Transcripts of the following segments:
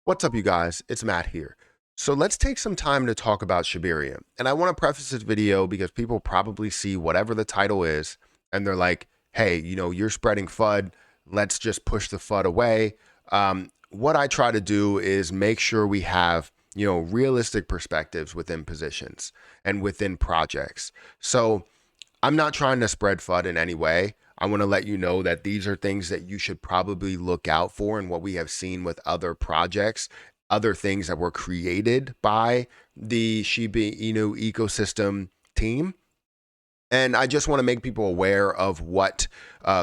What's up, you guys? It's Matt here. So let's take some time to talk about shiberium. And I want to preface this video because people probably see whatever the title is and they're like, hey, you're spreading FUD. Let's just push the FUD away. What I try to do is make sure we have, realistic perspectives within positions and within projects. So I'm not trying to spread FUD in any way. I want to let you know that these are things that you should probably look out for and what we have seen with other projects, other things that were created by the SHIB ecosystem team. And I just want to make people aware of what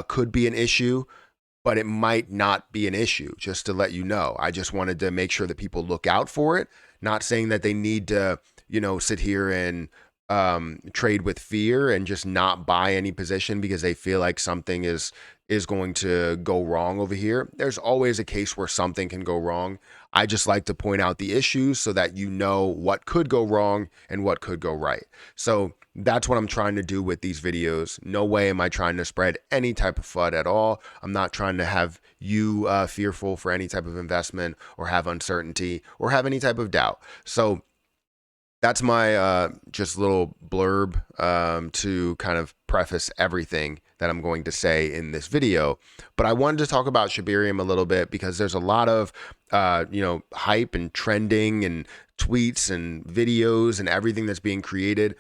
could be an issue, but it might not be an issue, just to let you know. I just wanted to make sure that people look out for it, not saying that they need to, sit here and trade with fear and just not buy any position because they feel like something is going to go wrong over here. There's always a case where something can go wrong. I just like to point out the issues so that you know what could go wrong and what could go right. So that's what I'm trying to do with these videos. No way am I trying to spread any type of FUD at all. I'm not trying to have you fearful for any type of investment or have uncertainty or have any type of doubt. So that's my just little blurb to kind of preface everything that I'm going to say in this video. But I wanted to talk about shiberium a little bit because there's a lot of hype and trending and tweets and videos and everything that's being created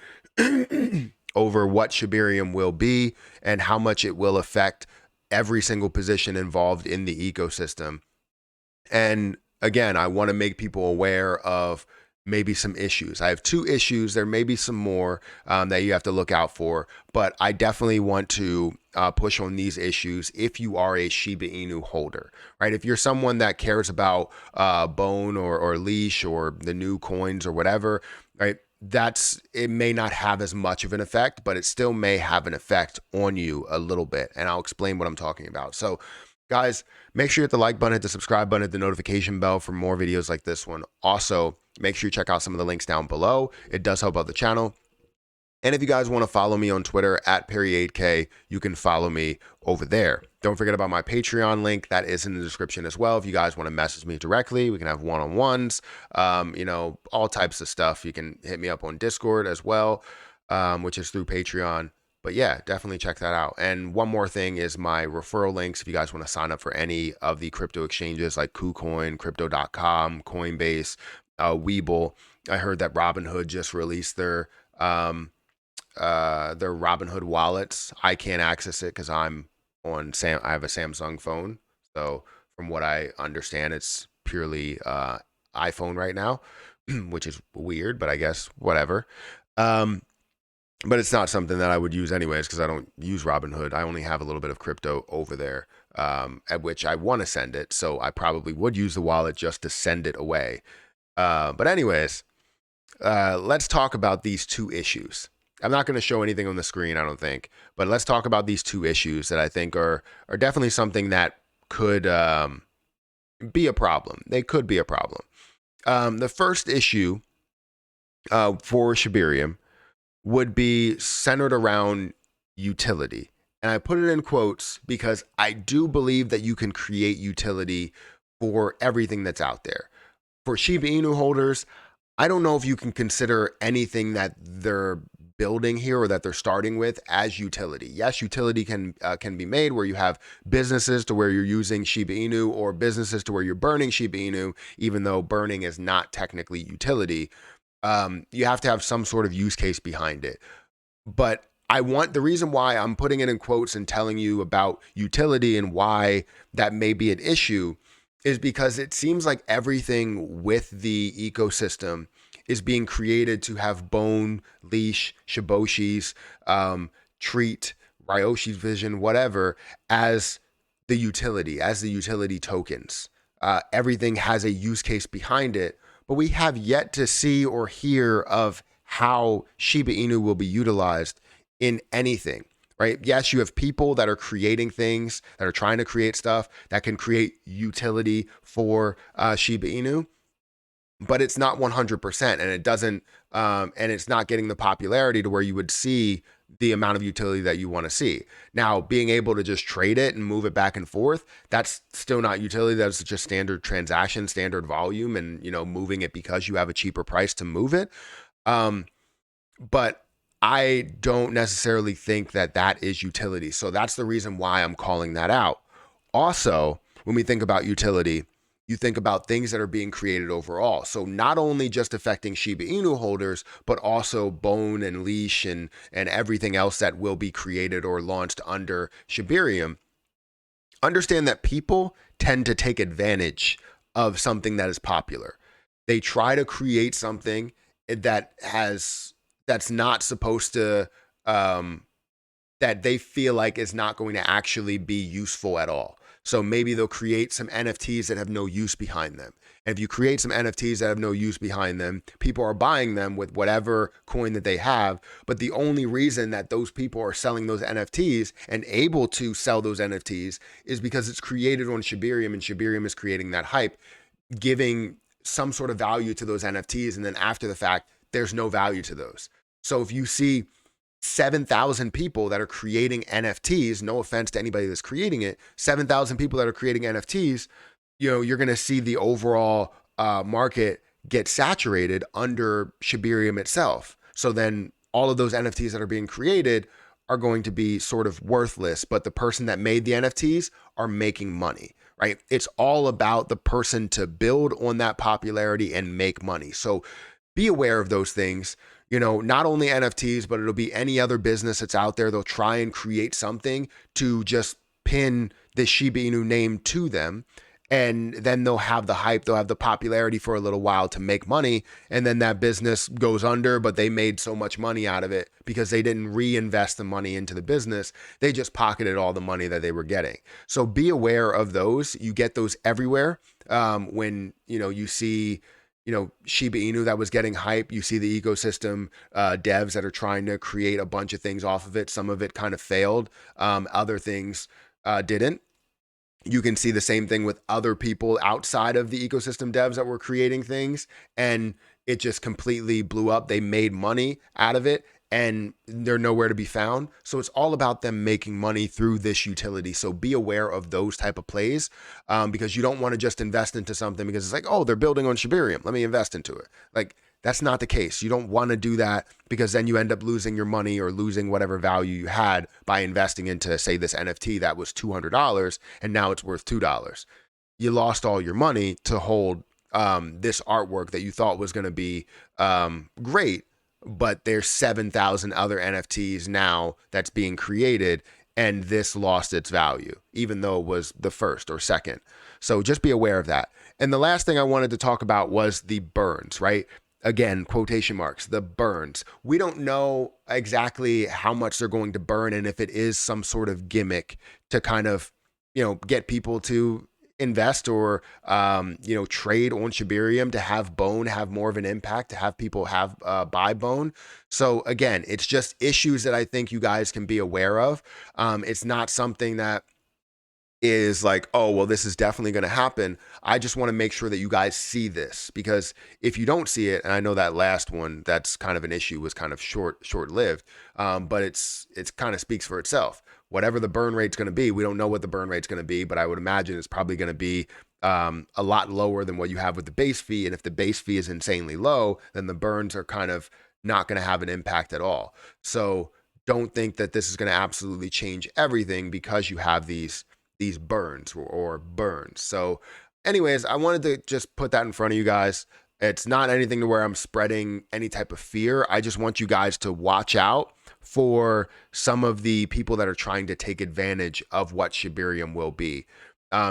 over what shiberium will be and how much it will affect every single position involved in the ecosystem. And again, I want to make people aware of maybe some issues. I have two issues. There may be some more that you have to look out for, but I definitely want to push on these issues if you are a Shiba Inu holder, right? If you're someone that cares about bone or leash or the new coins or whatever, right? It may not have as much of an effect, but it still may have an effect on you a little bit. And I'll explain what I'm talking about. So guys, make sure you hit the like button, hit the subscribe button, hit the notification bell for more videos like this one. Also, make sure you check out some of the links down below. It does help out the channel. And if you guys want to follow me on Twitter at Perry8K, you can follow me over there. Don't forget about my Patreon link. That is in the description as well. If you guys want to message me directly, we can have one-on-ones, all types of stuff. You can hit me up on Discord as well, which is through Patreon. But yeah, definitely check that out. And one more thing is my referral links. If you guys want to sign up for any of the crypto exchanges like KuCoin, Crypto.com, Coinbase, Webull. I heard that Robinhood just released their Robinhood wallets. I can't access it because I'm on I have a Samsung phone. So from what I understand, it's purely iPhone right now, which is weird, but I guess whatever. But it's not something that I would use anyways because I don't use Robinhood. I only have a little bit of crypto over there, at which I want to send it. So I probably would use the wallet just to send it away. But anyways, let's talk about these two issues. I'm not going to show anything on the screen, I don't think, but let's talk about these two issues that I think are definitely something that could be a problem. They could be a problem. The first issue for shiberium would be centered around utility. And I put it in quotes because I do believe that you can create utility for everything that's out there. For Shiba Inu holders, I don't know if you can consider anything that they're building here or that they're starting with as utility. Yes, utility can be made where you have businesses to where you're using Shiba Inu or businesses to where you're burning Shiba Inu, even though burning is not technically utility. You have to have some sort of use case behind it. But the reason why I'm putting it in quotes and telling you about utility and why that may be an issue is because it seems like everything with the ecosystem is being created to have bone, leash, Shiboshis, treat, Ryoshi's vision, whatever, as the utility tokens. Everything has a use case behind it, but we have yet to see or hear of how Shiba Inu will be utilized in anything, right? Yes, you have people that are creating things, that are trying to create stuff that can create utility for Shiba Inu, but it's not 100%, and it doesn't, and it's not getting the popularity to where you would see the amount of utility that you want to see. Now, being able to just trade it and move it back and forth, that's still not utility. That's just standard transaction, standard volume, and moving it because you have a cheaper price to move it. But I don't necessarily think that that is utility. So that's the reason why I'm calling that out. Also, when we think about utility, you think about things that are being created overall. So not only just affecting Shiba Inu holders, but also Bone and Leash and everything else that will be created or launched under Shiberium. Understand that people tend to take advantage of something that is popular. They try to create something that's not supposed to that they feel like is not going to actually be useful at all. So maybe they'll create some NFTs that have no use behind them. And if you create some NFTs that have no use behind them, people are buying them with whatever coin that they have. But the only reason that those people are selling those NFTs and able to sell those NFTs is because it's created on Shiberium, and Shiberium is creating that hype, giving some sort of value to those NFTs. And then after the fact, there's no value to those. So if you see 7,000 people that are creating NFTs, no offense to anybody that's creating it, 7,000 people that are creating NFTs, you're going to see the overall market get saturated under Shiberium itself. So then all of those NFTs that are being created are going to be sort of worthless, but the person that made the NFTs are making money, right? It's all about the person to build on that popularity and make money. So be aware of those things. Not only NFTs, but it'll be any other business that's out there. They'll try and create something to just pin the Shiba Inu name to them. And then they'll have the hype, they'll have the popularity for a little while to make money. And then that business goes under, but they made so much money out of it because they didn't reinvest the money into the business. They just pocketed all the money that they were getting. So be aware of those. You get those everywhere. When, you see, Shiba Inu that was getting hype. You see the ecosystem devs that are trying to create a bunch of things off of it. Some of it kind of failed. Other things didn't. You can see the same thing with other people outside of the ecosystem devs that were creating things, and it just completely blew up. They made money out of it, and they're nowhere to be found. So it's all about them making money through this utility. So be aware of those type of plays, because you don't want to just invest into something because it's like, oh, they're building on Shiberium, let me invest into it. Like, that's not the case. You don't want to do that, because then you end up losing your money or losing whatever value you had by investing into, say, this NFT that was $200 and now it's worth $2. You lost all your money to hold this artwork that you thought was going to be great, but there's 7,000 other NFTs now that's being created, and this lost its value, even though it was the first or second. So just be aware of that. And the last thing I wanted to talk about was the burns, right? Again, quotation marks, the burns. We don't know exactly how much they're going to burn, and if it is some sort of gimmick to kind of, get people to invest or, trade on Shiberium, to have Bone have more of an impact, to have people have buy Bone. So again, it's just issues that I think you guys can be aware of. It's not something that is like, oh, well, this is definitely going to happen. I just want to make sure that you guys see this, because if you don't see it, and I know that last one, that's kind of an issue, was kind of short-lived, but it's kind of speaks for itself. Whatever the burn rate's going to be, we don't know what the burn rate's going to be, but I would imagine it's probably going to be a lot lower than what you have with the base fee. And if the base fee is insanely low, then the burns are kind of not going to have an impact at all. So don't think that this is going to absolutely change everything because you have these burns or burns. So anyways, I wanted to just put that in front of you guys. It's not anything to where I'm spreading any type of fear. I just want you guys to watch out for some of the people that are trying to take advantage of what Shiberium will be.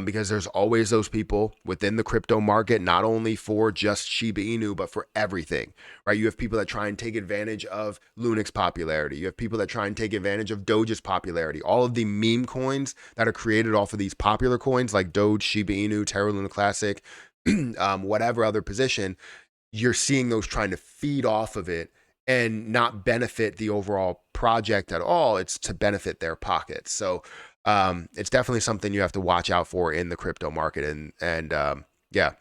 Because there's always those people within the crypto market, not only for just Shiba Inu, but for everything, right? You have people that try and take advantage of Lunix popularity. You have people that try and take advantage of Doge's popularity. All of the meme coins that are created off of these popular coins like Doge, Shiba Inu, Terra Luna Classic, whatever other position, you're seeing those trying to feed off of it and not benefit the overall project at all. It's to benefit their pockets. So it's definitely something you have to watch out for in the crypto market. And yeah.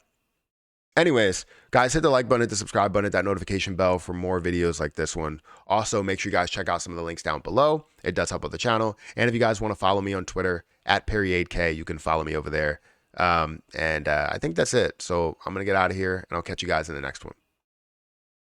Anyways, guys, hit the like button, hit the subscribe button, hit that notification bell for more videos like this one. Also, make sure you guys check out some of the links down below. It does help with the channel. And if you guys want to follow me on Twitter at Perry8K, you can follow me over there. I think that's it. So I'm going to get out of here, and I'll catch you guys in the next one.